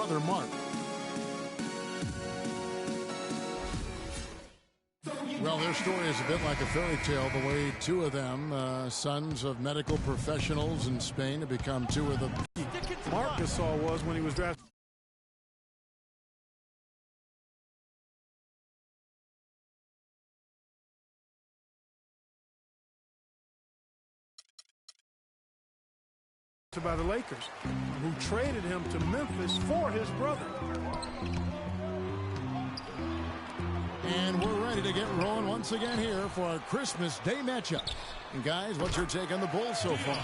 brother Mark. Well, their story is a bit like a fairy tale, the way two of them, sons of medical professionals in Spain, have become two of the... Marc Gasol was when he was drafted. By the Lakers, who traded him to Memphis for his brother. And we're ready to get rolling once again here for our Christmas Day matchup. And guys, what's your take on the Bulls so far?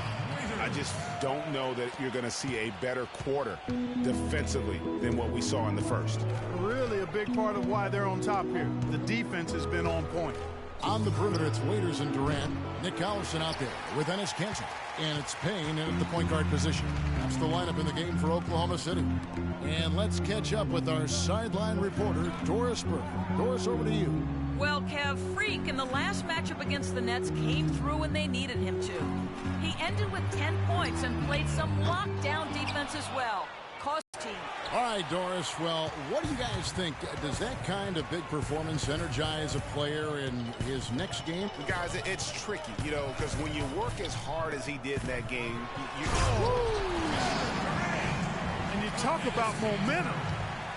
I just don't know that you're going to see a better quarter defensively than what we saw in the first. Really a big part of why they're on top here. The defense has been on point. On the perimeter, it's Waiters and Durant. Nick Collison out there with Enes Kanter. And it's Payne in at the point guard position. That's the lineup in the game for Oklahoma City. And let's catch up with our sideline reporter, Doris Burke. Doris, over to you. Well, Kev, Freak in the last matchup against the Nets came through when they needed him to. He ended with 10 points and played some lockdown defense as well. Cost team. All right, Doris. Well, what do you guys think? Does that kind of big performance energize a player in his next game? Guys, it's tricky, you know, because when you work as hard as he did in that game, And you talk about momentum.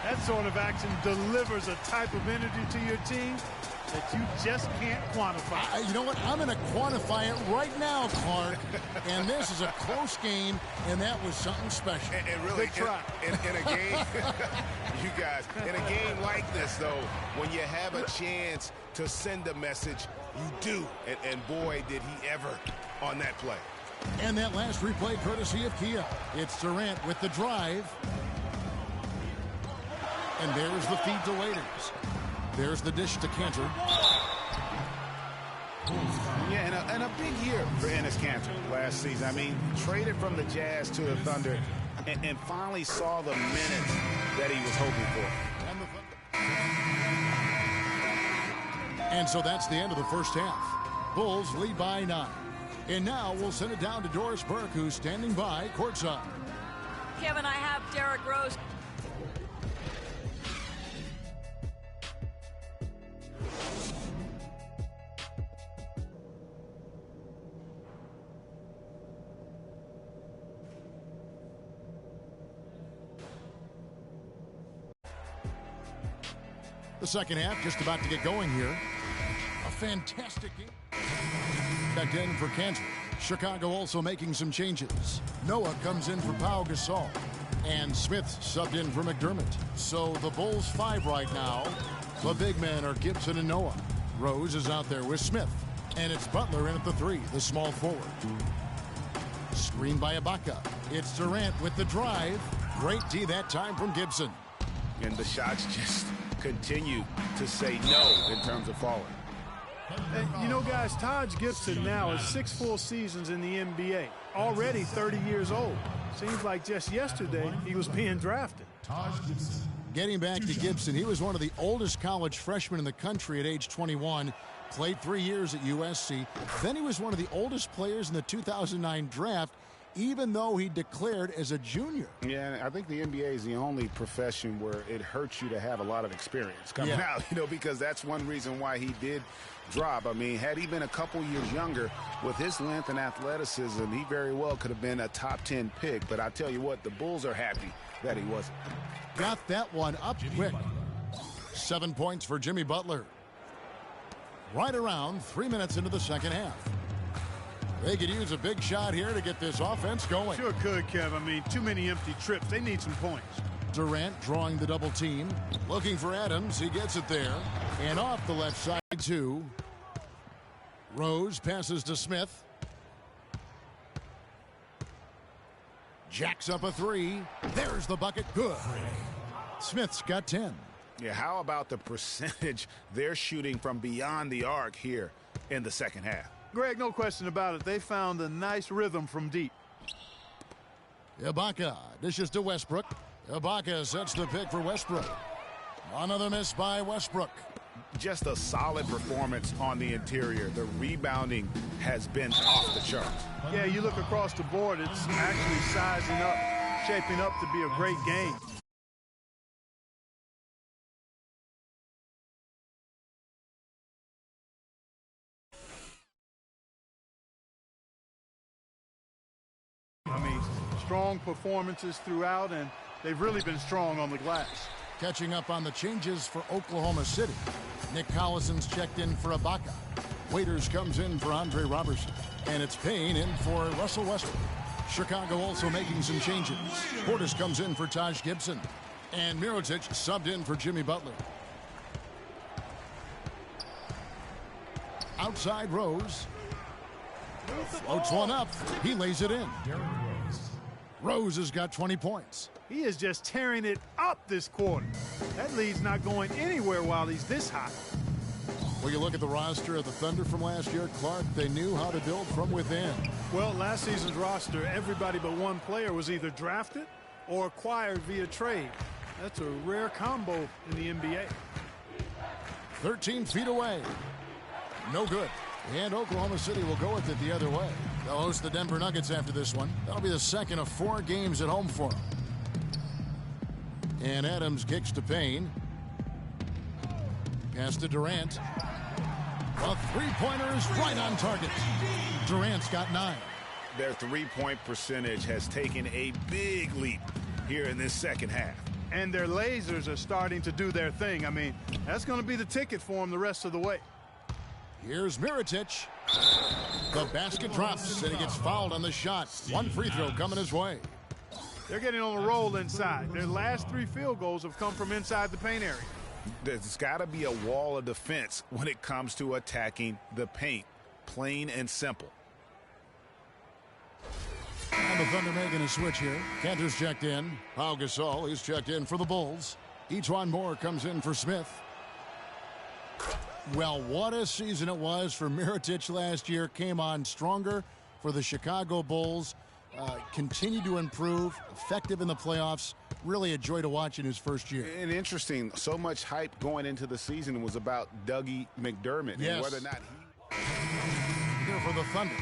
That sort of action delivers a type of energy to your team that you just can't quantify. You know what? I'm going to quantify it right now, Clark. And this is a close game, and that was something special. And really, in a game, you guys, in a game like this, though, when you have a chance to send a message, you do. And boy, did he ever on that play. And that last replay courtesy of Kia. It's Durant with the drive. And there's the feed to Waiters. There's the dish to Kanter. Yeah, and a big year for Enes Kanter last season. I mean, traded from the Jazz to the Thunder and finally saw the minutes that he was hoping for. And so that's the end of the first half. Bulls lead by 9. And now we'll send it down to Doris Burke, who's standing by courtside. Kevin, I have Derrick Rose. The second half just about to get going here. A fantastic game. Back in for Kanter. Chicago also making some changes. Noah comes in for Pau Gasol. And Smith subbed in for McDermott. So the Bulls 5 right now. The big men are Gibson and Noah. Rose is out there with Smith. And it's Butler in at the 3, the small forward. Screen by Ibaka. It's Durant with the drive. Great D that time from Gibson. And the shots just continue to say no in terms of falling. And, you know, guys, Taj Gibson now is 6 full seasons in the NBA. Already 30 years old. Seems like just yesterday he was being drafted. Getting back to Gibson, he was one of the oldest college freshmen in the country at age 21. Played 3 years at USC. Then he was one of the oldest players in the 2009 draft, even though he declared as a junior. Yeah, I think the NBA is the only profession where it hurts you to have a lot of experience coming out, you know, because that's one reason why he did drop. I mean, had he been a couple years younger, with his length and athleticism, he very well could have been a top 10 pick. But I tell you what, the Bulls are happy that he wasn't. Got that one up quick. 7 points for Jimmy Butler. Right around 3 minutes into the second half. They could use a big shot here to get this offense going. Sure could, Kev. I mean, too many empty trips. They need some points. Durant drawing the double team. Looking for Adams. He gets it there. And off the left side, too. Rose passes to Smith. Jacks up a 3. There's the bucket. Good. Smith's got 10. Yeah, how about the percentage they're shooting from beyond the arc here in the second half? Greg, no question about it. They found a nice rhythm from deep. Ibaka dishes to Westbrook. Ibaka sets the pick for Westbrook. Another miss by Westbrook. Just a solid performance on the interior. The rebounding has been off the charts. Yeah, you look across the board, it's actually sizing up, shaping up to be a great game. strong performances throughout, and they've really been strong on the glass. Catching up on the changes for Oklahoma City. Nick Collison's checked in for Ibaka. Waiters comes in for Andre Robertson. And it's Payne in for Russell Westbrook. Chicago also making some changes. Portis comes in for Taj Gibson. And Mirotic subbed in for Jimmy Butler. Outside Rose. Floats one up. He lays it in. Rose has got 20 points. He is just tearing it up this quarter. That lead's not going anywhere while he's this hot. Well, you look at the roster of the Thunder from last year, Clark, they knew how to build from within. Well, last season's roster, everybody but one player was either drafted or acquired via trade. That's a rare combo in the NBA. 13 feet away. No good. And Oklahoma City will go with it the other way. They'll host the Denver Nuggets after this one. That'll be the second of 4 games at home for them. And Adams kicks to Payne. Pass to Durant. A three-pointer is right on target. Durant's got 9. Their three-point percentage has taken a big leap here in this second half. And their lasers are starting to do their thing. I mean, that's going to be the ticket for them the rest of the way. Here's Mirotic. The basket drops, and he gets fouled on the shot. One free throw coming his way. They're getting on a roll inside. Their last 3 field goals have come from inside the paint area. There's got to be a wall of defense when it comes to attacking the paint. Plain and simple. And the Thunder making a switch here. Cantor's checked in. Pau Gasol, he's checked in for the Bulls. E'Twaun Moore comes in for Smith. Well, what a season it was for Mirotic last year. Came on stronger for the Chicago Bulls. Continued to improve. Effective in the playoffs. Really a joy to watch in his first year. And interesting, so much hype going into the season was about Dougie McDermott. Yes. And whether or not Here for the Thunder.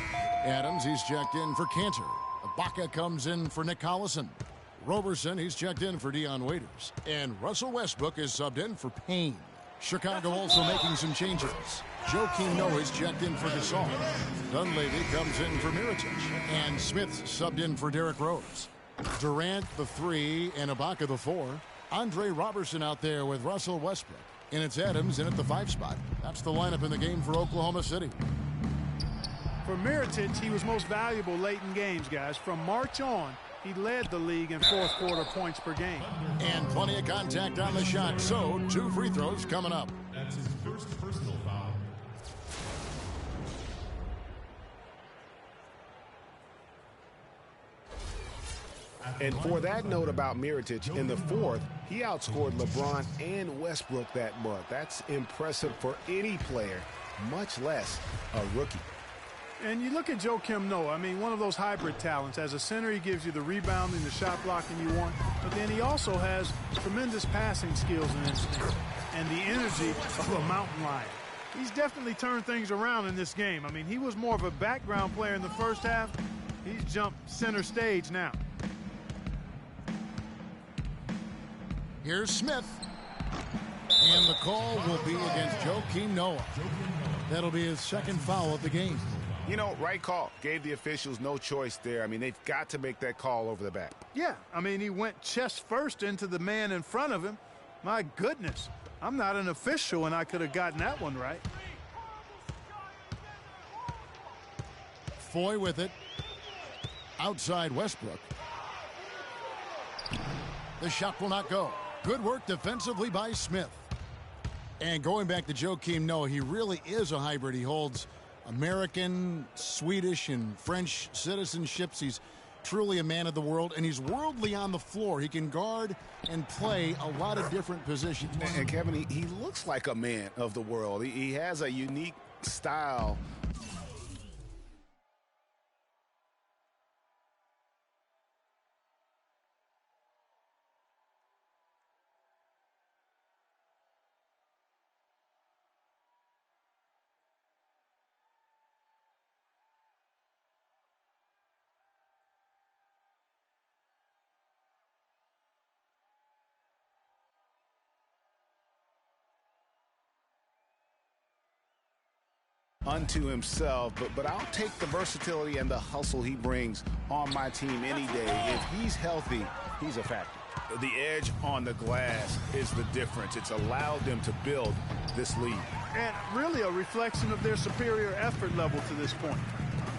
Adams, he's checked in for Cantor. Ibaka comes in for Nick Collison. Roberson, he's checked in for Dion Waiters. And Russell Westbrook is subbed in for Payne. Chicago also making some changes. Joakim Noah is checked in for Gasol. Dunleavy comes in for Mirotic. And Smith subbed in for Derrick Rose. Durant the 3 and Ibaka the 4. Andre Robertson out there with Russell Westbrook. And it's Adams in at the 5 spot. That's the lineup in the game for Oklahoma City. For Mirotic, he was most valuable late in games, guys. From March on, he led the league in fourth quarter points per game. And plenty of contact on the shot. So 2 free throws coming up. That's his first personal foul. And for that note about Mirotic, in the fourth, he outscored LeBron and Westbrook that month. That's impressive for any player, much less a rookie. And you look at Joakim Noah, I mean, one of those hybrid talents. As a center, he gives you the rebounding, the shot blocking you want, but then he also has tremendous passing skills and instinct and the energy of a mountain lion. He's definitely turned things around in this game. I mean, he was more of a background player in the first half. He's jumped center stage now. Here's Smith. And the call will be against Joakim Noah. That'll be his second foul of the game. You know, right call. Gave the officials no choice there. I mean, they've got to make that call over the back. Yeah, I mean, he went chest first into the man in front of him. My goodness, I'm not an official, and I could have gotten that one right. Foy with it. Outside Westbrook. The shot will not go. Good work defensively by Smith. And going back to Joakim Noah, he really is a hybrid. He holds American, Swedish, and French citizenships. He's truly a man of the world, and he's worldly on the floor. He can guard and play a lot of different positions. And Kevin, he looks like a man of the world. He has a unique style. unto himself, but I'll take the versatility and the hustle he brings on my team any day. If he's healthy, he's a factor. The edge on the glass is the difference. It's allowed them to build this lead. And really a reflection of their superior effort level to this point.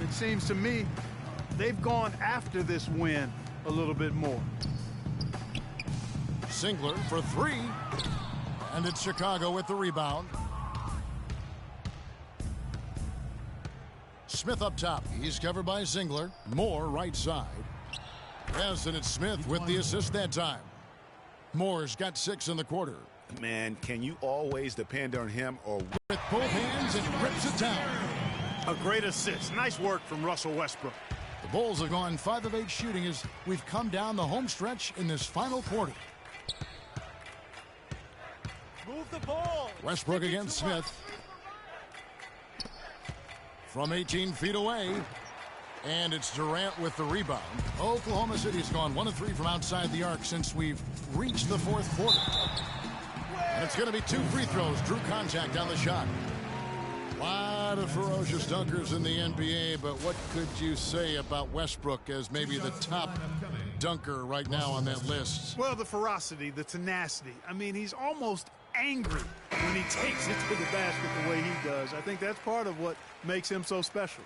It seems to me they've gone after this win a little bit more. Singler for three. And it's Chicago with the rebound. Smith up top. He's covered by Singler. Moore right side. Yes, and it's Smith with the assist that time. Moore's got 6 in the quarter. Man, can you always depend on him? Or with both hands and rips it down. A great assist. Nice work from Russell Westbrook. The Bulls have gone 5 of 8 shooting as we've come down the home stretch in this final quarter. Move the ball. Westbrook against Smith. From 18 feet away. And it's Durant with the rebound. Oklahoma City's gone 1 of 3 from outside the arc since we've reached the 4th quarter. And it's going to be 2 free throws. Drew contact on the shot. A lot of ferocious dunkers in the NBA, but what could you say about Westbrook as maybe the top dunker right now on that list? Well, the ferocity, the tenacity. I mean, he's almost angry when he takes it to the basket the way he does. I think that's part of what makes him so special.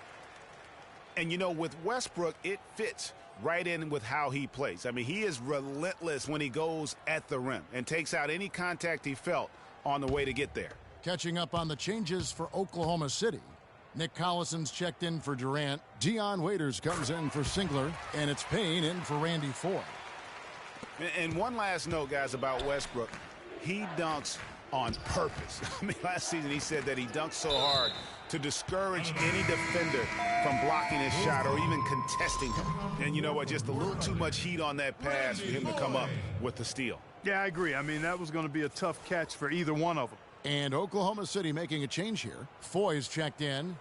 And, you know, with Westbrook, it fits right in with how he plays. I mean, he is relentless when he goes at the rim and takes out any contact he felt on the way to get there. Catching up on the changes for Oklahoma City. Nick Collison's checked in for Durant. Dion Waiters comes in for Singler. And it's Payne in for Randy Foye. And one last note, guys, about Westbrook. He dunks on purpose. I mean, last season he said that he dunked so hard to discourage any defender from blocking his shot or even contesting him. And you know what? Just a little too much heat on that pass for him to come up with the steal. Yeah, I agree. I mean, that was going to be a tough catch for either one of them. And Oklahoma City making a change here. Foy's checked in.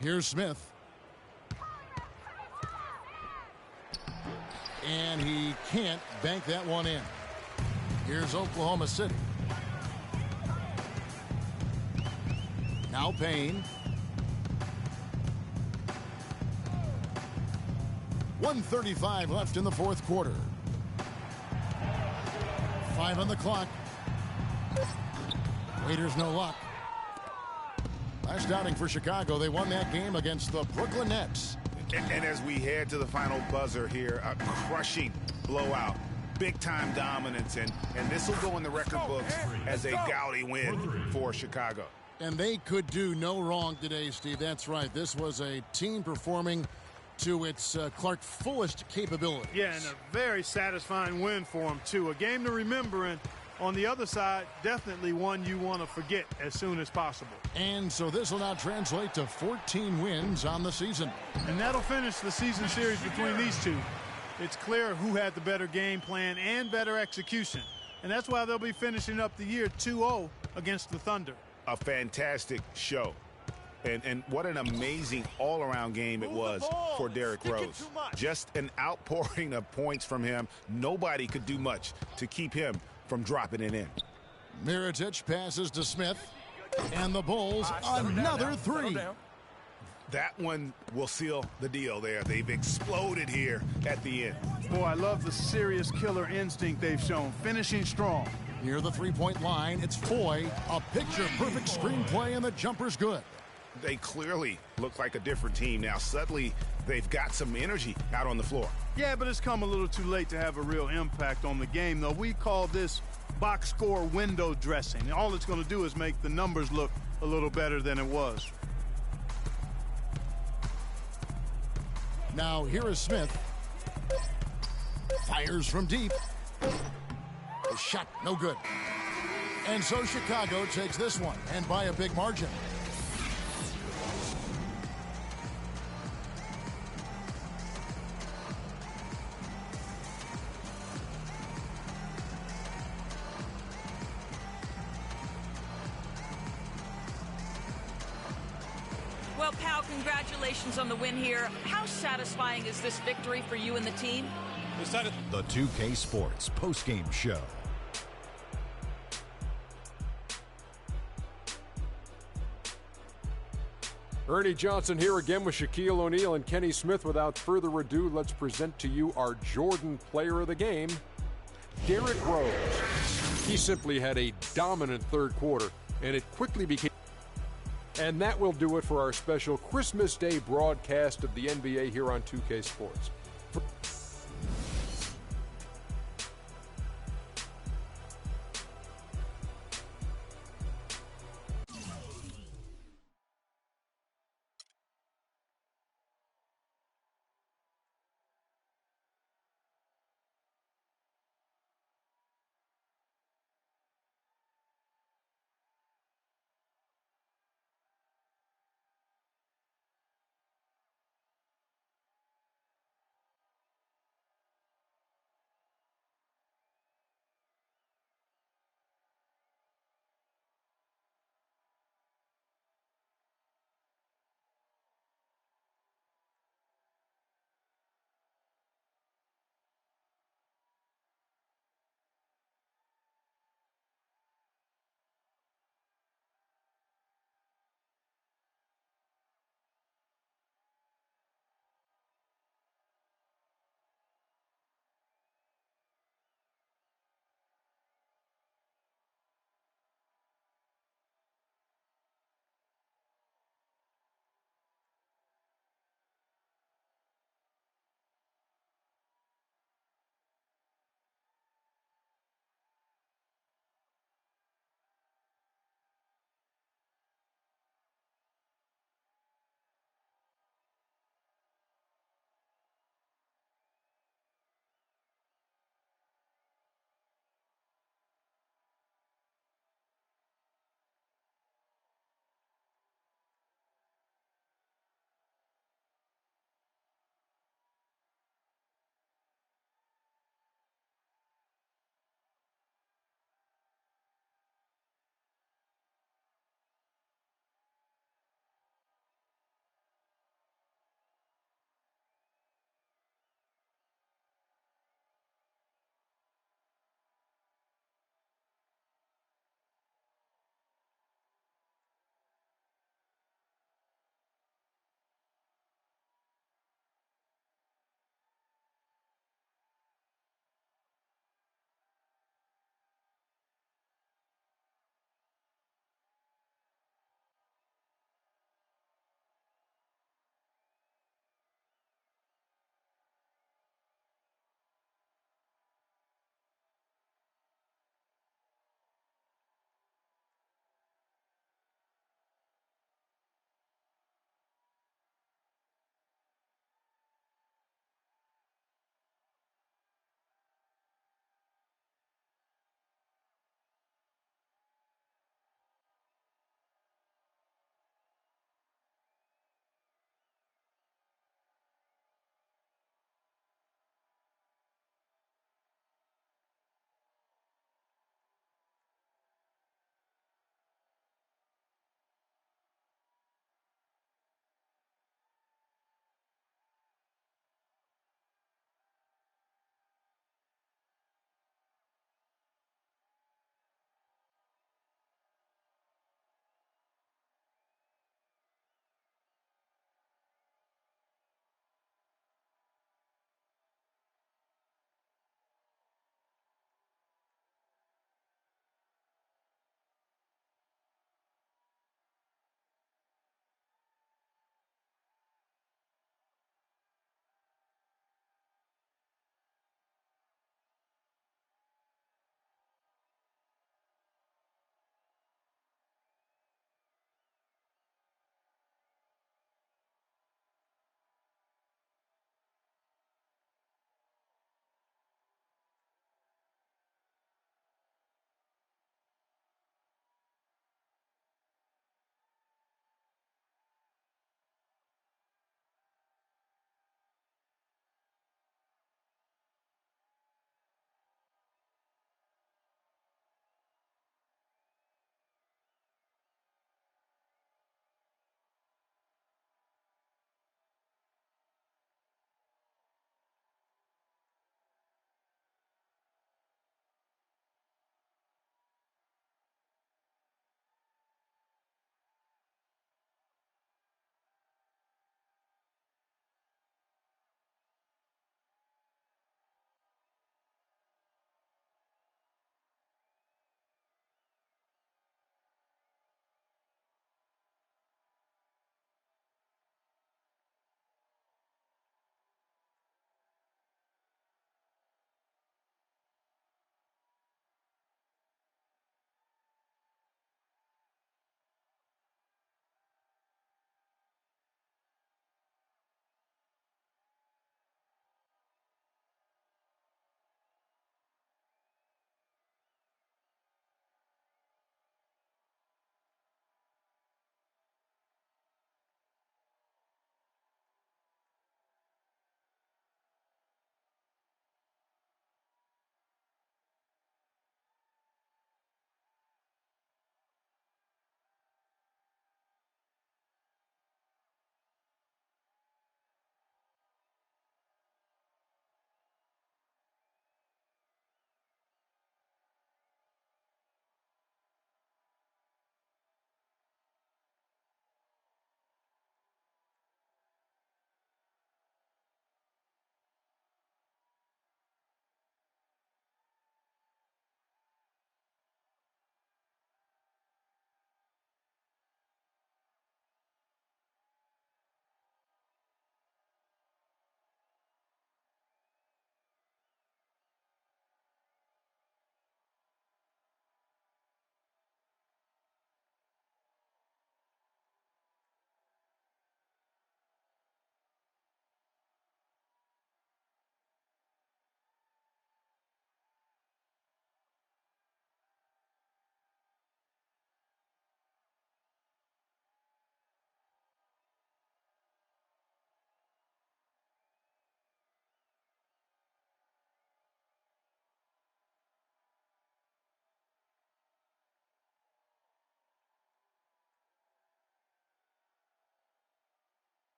Here's Smith. And he can't bank that one in. Here's Oklahoma City. Now Payne. 1:35 left in the 4th quarter. 5 on the clock. Waiters no luck. Last outing for Chicago, they won that game against the Brooklyn Nets. And as we head to the final buzzer here, a crushing blowout, big-time dominance, and this will go in the record books as a gaudy win for Chicago. And they could do no wrong today, Steve. That's right. This was a team performing to its Clark fullest capabilities. Yeah, and a very satisfying win for them, too. A game to remember, and on the other side, definitely one you want to forget as soon as possible. And so this will now translate to 14 wins on the season. And that'll finish the season series between these two. It's clear who had the better game plan and better execution. And that's why they'll be finishing up the year 2-0 against the Thunder. A fantastic show. And what an amazing all-around game it was for Derrick Rose. Just an outpouring of points from him. Nobody could do much to keep him from dropping it in. Mirotic passes to Smith. And the Bulls, another 3. That one will seal the deal there. They've exploded here at the end. Boy, I love the serious killer instinct they've shown, finishing strong. Near the three-point line, it's Foye. A picture-perfect screenplay, and the jumper's good. They clearly look like a different team now. Suddenly, they've got some energy out on the floor. Yeah, but it's come a little too late to have a real impact on the game, though. We call this box score window dressing. All it's going to do is make the numbers look a little better than it was. Now, here is Smith. Fires from deep. The shot, no good. And so Chicago takes this one, and by a big margin. Well, Pal, congratulations on the win here. How satisfying is this victory for you and the team? The 2K Sports postgame show. Ernie Johnson here again with Shaquille O'Neal and Kenny Smith. Without further ado, let's present to you our Jordan player of the game, Derrick Rose. He simply had a dominant third quarter, and it quickly became... And that will do it for our special Christmas Day broadcast of the NBA here on 2K Sports.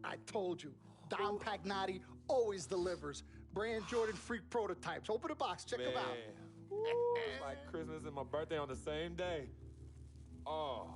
I told you, Dom Pagnotti always delivers. Brand Jordan Freak prototypes. Open the box, check them out. Ooh, it's like Christmas and my birthday on the same day. Oh.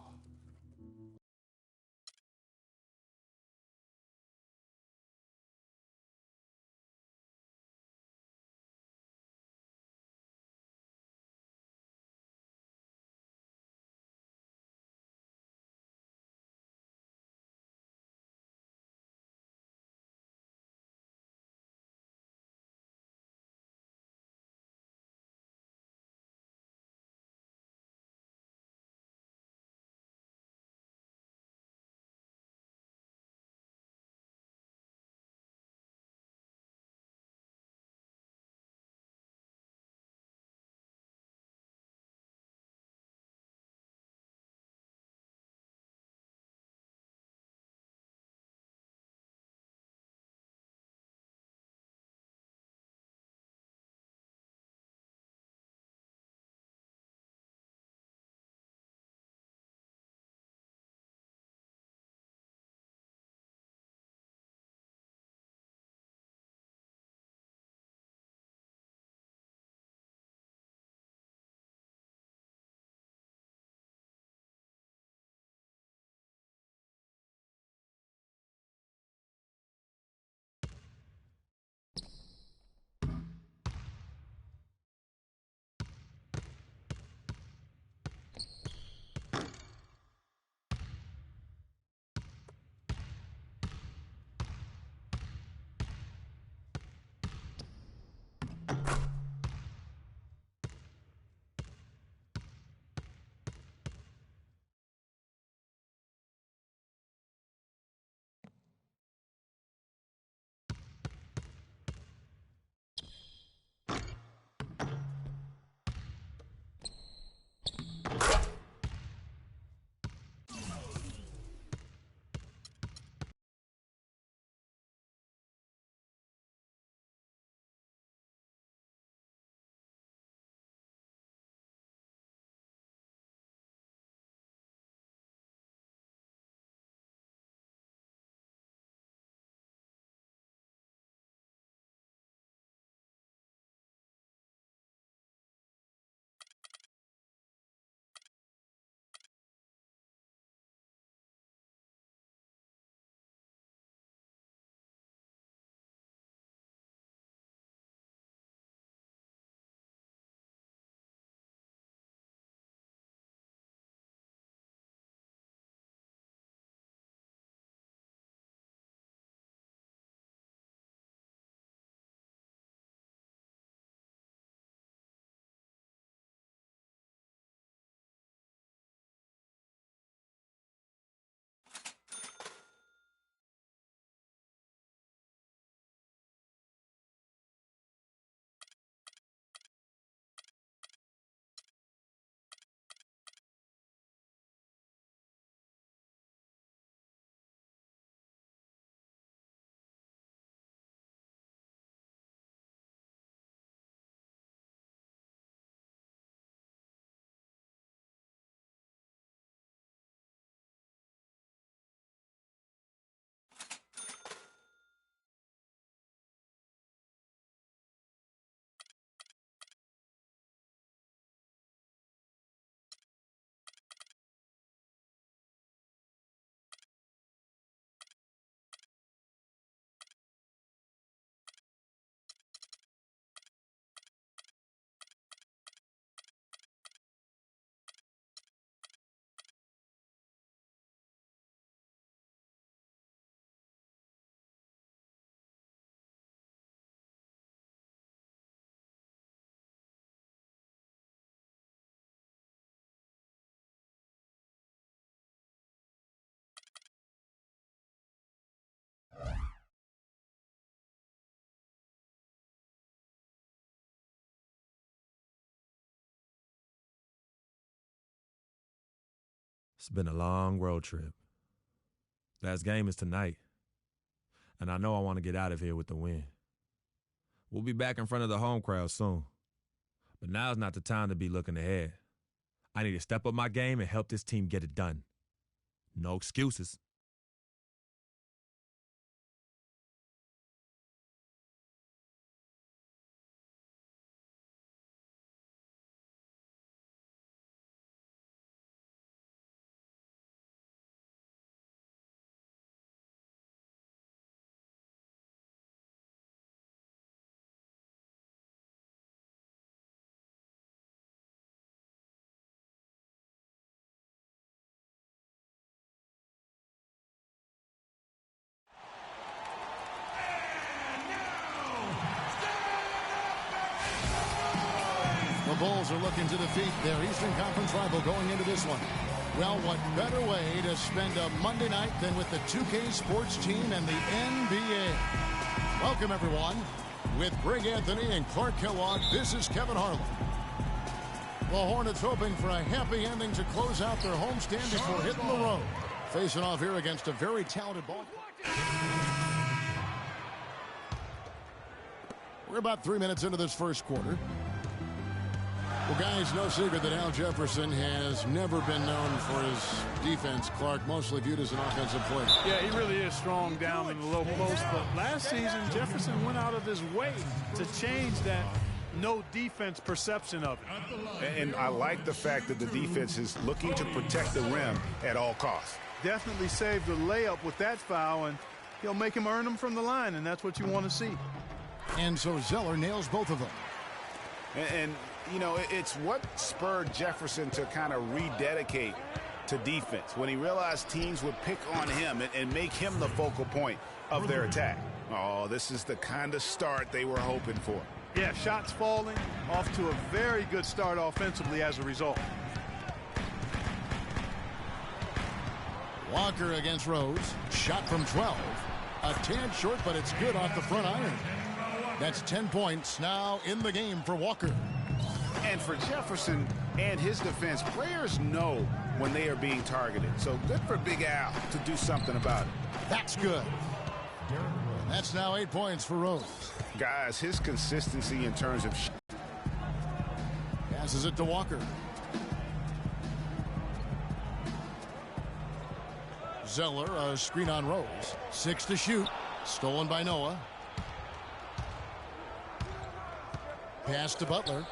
It's been a long road trip. Last game is tonight, and I know I want to get out of here with the win. We'll be back in front of the home crowd soon, but now's not the time to be looking ahead. I need to step up my game and help this team get it done. No excuses. Bulls are looking to defeat their Eastern Conference rival going into this one. Well, what better way to spend a Monday night than with the 2K Sports team and the NBA? Welcome, everyone. With Greg Anthony and Clark Kellogg, this is Kevin Harlan. The Hornets hoping for a happy ending to close out their homestand before hitting the road. Facing off here against a very talented ball. We're about 3 minutes into this first quarter. Well, guys, no secret that Al Jefferson has never been known for his defense. Clark, mostly viewed as an offensive player. Yeah, he really is strong down in the low post. But last season, Jefferson went out of his way to change that no defense perception of it. And I like the fact that the defense is looking to protect the rim at all costs. Definitely saved the layup with that foul, and he'll make him earn them from the line, and that's what you want to see. And so Zeller nails both of them. And you know, it's what spurred Jefferson to kind of rededicate to defense when he realized teams would pick on him and make him the focal point of their attack. Oh, this is the kind of start they were hoping for. Yeah, shots falling, off to a very good start offensively as a result. Walker against Rose. Shot from 12. A tad short, but it's good off the front iron. That's 10 points now in the game for Walker. And for Jefferson and his defense, players know when they are being targeted. So good for Big Al to do something about it. That's good. And that's now 8 points for Rose. Guys, his consistency in terms of passes it to Walker. Zeller, a screen on Rose. 6 to shoot. Stolen by Noah. Pass to Butler.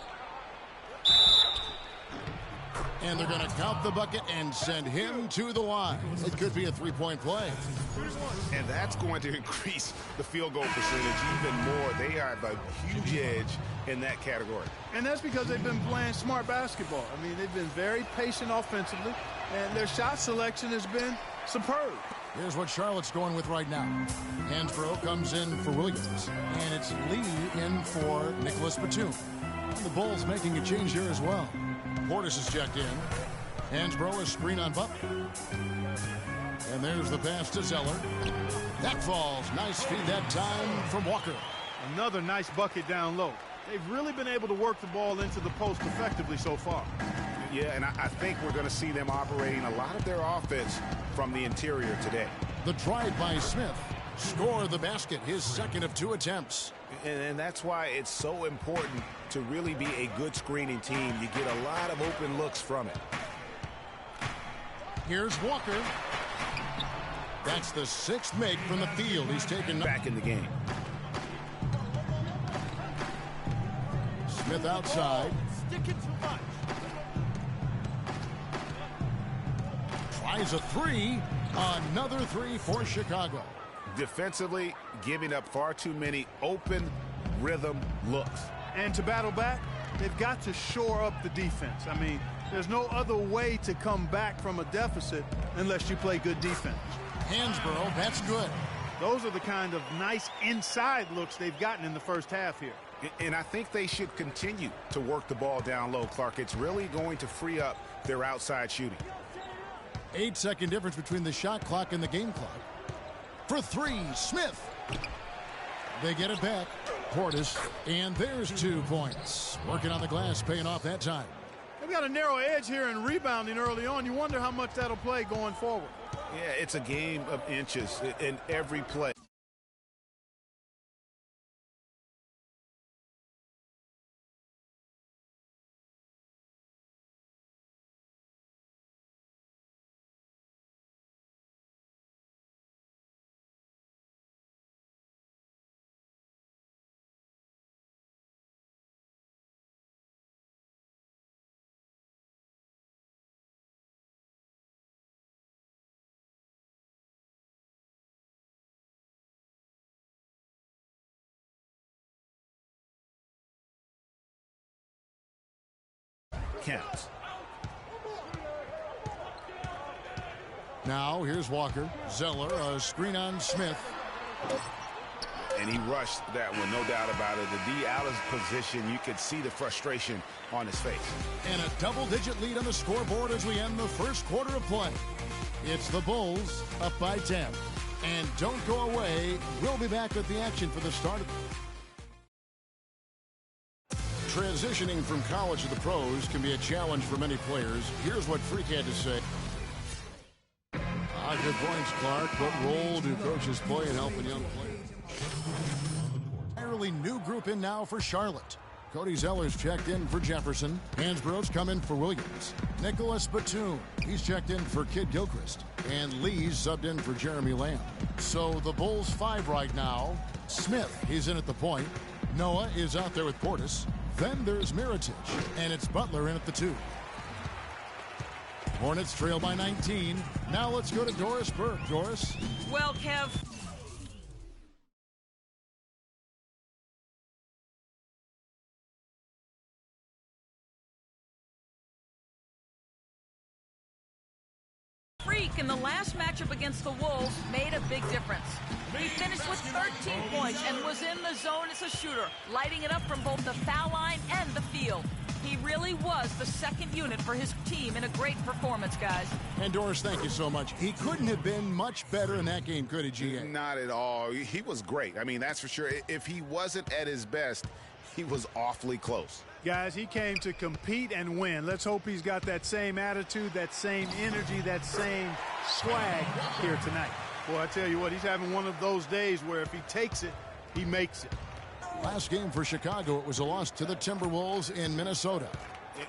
And they're going to count the bucket and send him to the line. It could be a three-point play. And that's going to increase the field goal percentage even more. They have a huge edge in that category. And that's because they've been playing smart basketball. I mean, they've been very patient offensively, and their shot selection has been superb. Here's what Charlotte's going with right now. Hansbrough comes in for Williams, and it's Lee in for Nicholas Batum. And the Bulls making a change here as well. Portis is checked in. Hansbrough is screen on Butler. And there's the pass to Zeller. That falls. Nice feed that time from Walker. Another nice bucket down low. They've really been able to work the ball into the post effectively so far. Yeah, and I think we're going to see them operating a lot of their offense from the interior today. The drive by Smith. Score the basket, his second of 2 attempts. And that's why it's so important to really be a good screening team. You get a lot of open looks from it. Here's Walker. That's the 6th make from the field. He's taken back in the game. Smith outside. Sticking too much. Tries a 3. Another 3 for Chicago. Defensively, giving up far too many open rhythm looks. And to battle back, they've got to shore up the defense. I mean, there's no other way to come back from a deficit unless you play good defense. Hansbrough, that's good. Those are the kind of nice inside looks they've gotten in the first half here. And I think they should continue to work the ball down low, Clark. It's really going to free up their outside shooting. 8-second difference between the shot clock and the game clock. For 3, Smith. They get it back. Portis, and there's 2 points. Working on the glass, paying off that time. They've got a narrow edge here in rebounding early on. You wonder how much that'll play going forward. Yeah, it's a game of inches in every play. Counts. Now here's Walker. Zeller, a screen on Smith. And he rushed that one, no doubt about it. The D out of position, you could see the frustration on his face. And a double-digit lead on the scoreboard as we end the first quarter of play. It's the Bulls up by 10. And don't go away. We'll be back with the action for the start of Transitioning from college to the pros can be a challenge for many players. Here's what Freak had to say. Good points, Clark. What role do coaches play in helping young players? Entirely new group in now for Charlotte. Cody Zeller's checked in for Jefferson. Hansbrough's come in for Williams. Nicholas Batum, he's checked in for Kid Gilchrist. And Lee's subbed in for Jeremy Lamb. So the Bulls 5 right now. Smith, he's in at the point. Noah is out there with Portis. Then there's Mirotic, and it's Butler in at the 2. Hornets trail by 19. Now let's go to Doris Burke. Doris? Well, Kev, Freak in the last matchup against the Wolves made a big difference. He finished with 13 points and was in the zone as a shooter, lighting it up from both the foul line and the field. He really was the second unit for his team in a great performance, guys. And Doris, thank you so much. He couldn't have been much better in that game, could he, GA? Not at all. He was great. I mean, that's for sure. If he wasn't at his best, he was awfully close. Guys, he came to compete and win. Let's hope he's got that same attitude, that same energy, that same swag here tonight. Boy, I tell you what, he's having one of those days where if he takes it, he makes it. Last game for Chicago, it was a loss to the Timberwolves in Minnesota.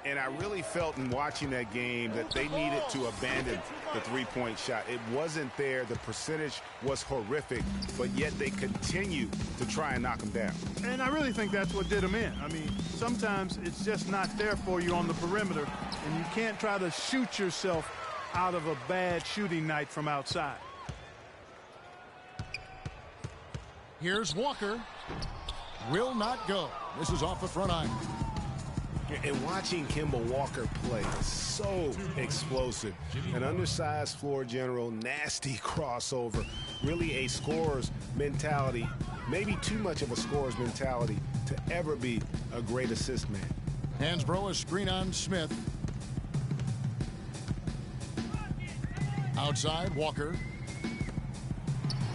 And I really felt in watching that game that they needed to abandon the three-point shot. It wasn't there. The percentage was horrific, but yet they continue to try and knock them down. And I really think that's what did them in. I mean, sometimes it's just not there for you on the perimeter, and you can't try to shoot yourself out of a bad shooting night from outside. Here's Walker. Will not go. This is off the front iron. And watching Kemba Walker play is so explosive. An undersized floor general, nasty crossover, really a scorer's mentality, maybe too much of a scorer's mentality to ever be a great assist man. Hansbrough, a screen on Smith. Outside, Walker.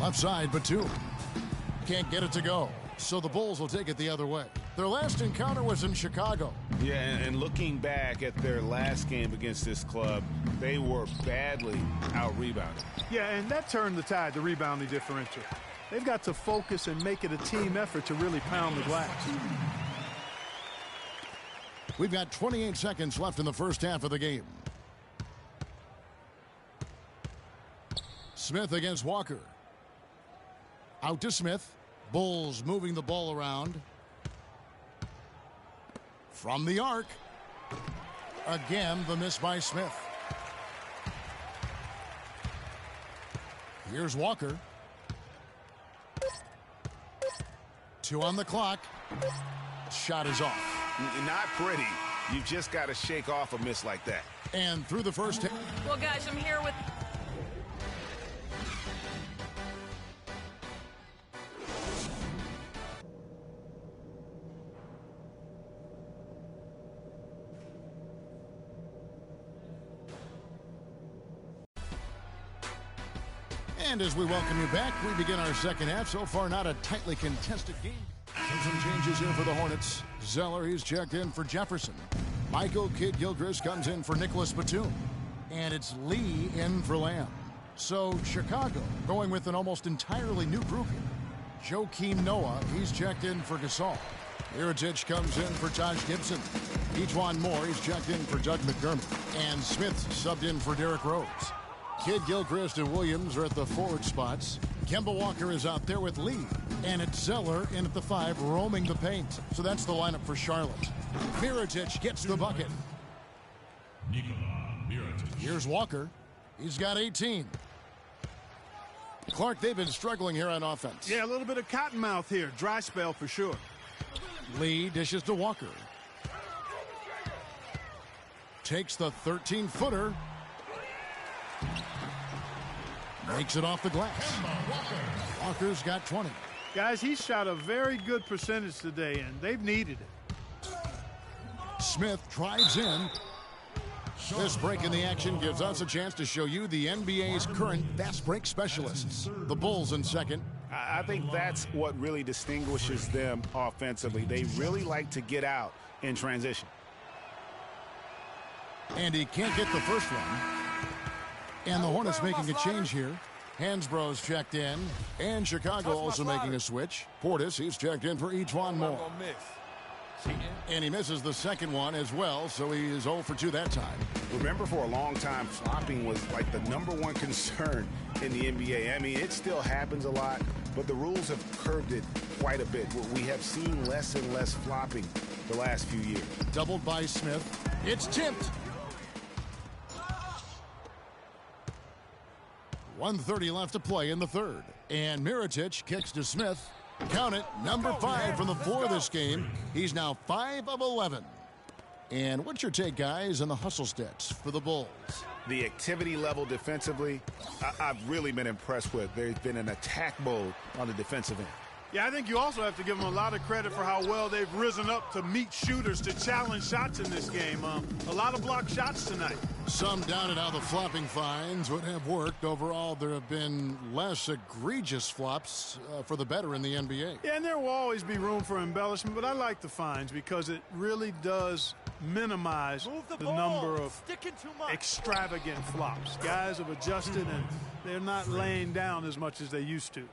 Left side, Batum. Can't get it to go. So the Bulls will take it the other way. Their last encounter was in Chicago. Yeah, and looking back at their last game against this club, they were badly out-rebounded. Yeah, and that turned the tide, the rebounding differential. They've got to focus and make it a team effort to really pound the glass. We've got 28 seconds left in the first half of the game. Smith against Walker. Out to Smith. Bulls moving the ball around. From the arc. Again, the miss by Smith. Here's Walker. 2 on the clock. Shot is off. Not pretty. You've just got to shake off a miss like that. And through the first. Well, guys, I'm here with... And as we welcome you back, we begin our second half. So far, not a tightly contested game. Some changes here for the Hornets. Zeller, he's checked in for Jefferson. Michael Kidd-Gilchrist comes in for Nicholas Batum. And it's Lee in for Lamb. So Chicago going with an almost entirely new group here. Joakim Noah, he's checked in for Gasol. Mirotic comes in for Taj Gibson. Ejuan Moore, he's checked in for Doug McDermott. And Smith subbed in for Derrick Rose. Kid Gilchrist and Williams are at the forward spots. Kemba Walker is out there with Lee. And it's Zeller in at the 5, roaming the paint. So that's the lineup for Charlotte. Mirotic gets the bucket. Here's Walker. He's got 18. Clark, they've been struggling here on offense. Yeah, a little bit of cottonmouth here. Dry spell for sure. Lee dishes to Walker. Takes the 13-footer. Makes it off the glass. Walker's got 20. Guys, he shot a very good percentage today, and they've needed it. Smith drives in. This break in the action gives us a chance to show you the NBA's current fast break specialists. The Bulls in second. I think that's what really distinguishes them offensively. They really like to get out in transition. And he can't get the first one. And the Hornets making a change here. Hansbrough's checked in. And Chicago also making a switch. Portis, he's checked in for E'Twaun Moore. And he misses the second one as well, so he is 0 for 2 that time. Remember, for a long time, flopping was like the #1 concern in the NBA. I mean, it still happens a lot, but the rules have curbed it quite a bit. We have seen less and less flopping the last few years. Doubled by Smith. It's tipped. 1:30 left to play in the third. And Mirotic kicks to Smith. Count it, number 5 from the floor this game. He's now 5 of 11. And what's your take, guys, on the hustle stats for the Bulls? The activity level defensively, I've really been impressed with. There's been an attack mode on the defensive end. Yeah, I think you also have to give them a lot of credit for how well they've risen up to meet shooters to challenge shots in this game. A lot of blocked shots tonight. Some doubted how the flopping fines would have worked. Overall, there have been less egregious flops for the better in the NBA. Yeah, and there will always be room for embellishment, but I like the fines because it really does minimize the number of extravagant flops. Guys have adjusted, and they're not laying down as much as they used to.